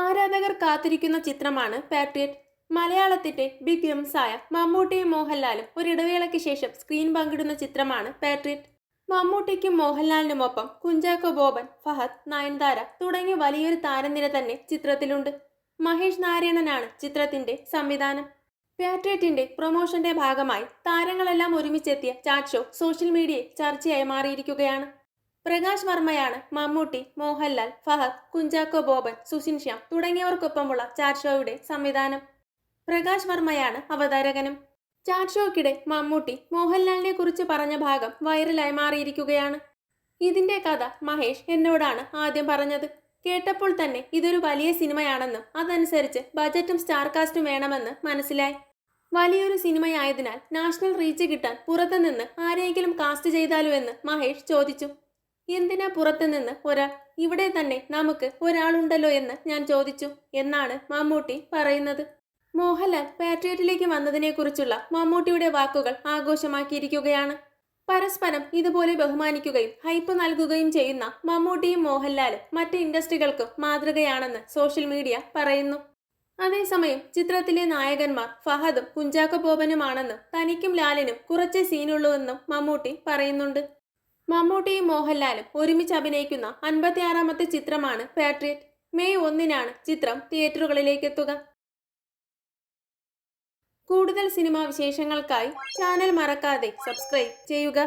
ആരാധകർ കാത്തിരിക്കുന്ന ചിത്രമാണ് പാട്രിയറ്റ്. മലയാളത്തിന്റെ ബിഗ് ഗംസായ മമ്മൂട്ടിയും മോഹൻലാലും ഒരിടവേളയ്ക്ക് ശേഷം സ്ക്രീൻ പങ്കിടുന്ന ചിത്രമാണ് പാട്രിയറ്റ്. മമ്മൂട്ടിക്കും മോഹൻലാലിനുമൊപ്പം കുഞ്ചാക്കോ ബോബൻ, ഫഹദ്, നയൻതാര തുടങ്ങിയ വലിയൊരു താരനിര തന്നെ ചിത്രത്തിലുണ്ട്. മഹേഷ് നാരായണനാണ് ചിത്രത്തിന്റെ സംവിധാനം. പാട്രിയറ്റിന്റെ പ്രൊമോഷന്റെ ഭാഗമായി താരങ്ങളെല്ലാം ഒരുമിച്ചെത്തിയ ചാറ്റ് ഷോ സോഷ്യൽ മീഡിയയിൽ ചർച്ചയായി മാറിയിരിക്കുകയാണ്. പ്രകാശ് വർമ്മയാണ് മമ്മൂട്ടി, മോഹൻലാൽ, ഫഹദ്, കുഞ്ചാക്കോ ബോബൻ, സുഷിൻ ശ്യാം തുടങ്ങിയവർക്കൊപ്പമുള്ള ചാറ്റ് ഷോയുടെ സംവിധാനം. പ്രകാശ് വർമ്മയാണ് അവതാരകനും. ചാറ്റ് ഷോയ്ക്കിടെ മമ്മൂട്ടി മോഹൻലാലിനെ കുറിച്ച് പറഞ്ഞ ഭാഗം വൈറലായി മാറിയിരിക്കുകയാണ്. ഇതിന്റെ കഥ മഹേഷ് എന്നോടാണ് ആദ്യം പറഞ്ഞത്. കേട്ടപ്പോൾ തന്നെ ഇതൊരു വലിയ സിനിമയാണെന്നും അതനുസരിച്ച് ബജറ്റും സ്റ്റാർ കാസ്റ്റും വേണമെന്ന് മനസ്സിലായി. വലിയൊരു സിനിമയായതിനാൽ നാഷണൽ റീച്ച് കിട്ടാൻ പുറത്തുനിന്ന് ആരെയെങ്കിലും കാസ്റ്റ് ചെയ്താലോ എന്ന് മഹേഷ് ചോദിച്ചു. എന്തിനാ പുറത്തുനിന്ന് ഒരാൾ, ഇവിടെ തന്നെ നമുക്ക് ഒരാളുണ്ടല്ലോ എന്ന് ഞാൻ ചോദിച്ചു എന്നാണ് മമ്മൂട്ടി പറയുന്നത്. മോഹൻലാൽ പാട്രിയറ്റിലേക്ക് വന്നതിനെക്കുറിച്ചുള്ള മമ്മൂട്ടിയുടെ വാക്കുകൾ ആഘോഷമാക്കിയിരിക്കുകയാണ്. പരസ്പരം ഇതുപോലെ ബഹുമാനിക്കുകയും ഹൈപ്പ് നൽകുകയും ചെയ്യുന്ന മമ്മൂട്ടിയും മോഹൻലാലും മറ്റ് ഇൻഡസ്ട്രികൾക്കും മാതൃകയാണെന്ന് സോഷ്യൽ മീഡിയ പറയുന്നു. അതേസമയം ചിത്രത്തിലെ നായകന്മാർ ഫഹദും കുഞ്ചാക്കോ ബോബനുമാണെന്നും തനിക്കും ലാലിനും കുറച്ചേ സീനുള്ളൂവെന്നും മമ്മൂട്ടി പറയുന്നുണ്ട്. മമ്മൂട്ടിയും മോഹൻലാലും ഒരുമിച്ച് അഭിനയിക്കുന്ന 56ാമത്തെ ചിത്രമാണ് പാട്രിയറ്റ്. മെയ് 1-നാണ് ചിത്രം തിയേറ്ററുകളിലേക്ക് എത്തുക. കൂടുതൽ സിനിമാ വിശേഷങ്ങൾക്കായി ചാനൽ മറക്കാതെ സബ്സ്ക്രൈബ് ചെയ്യുക.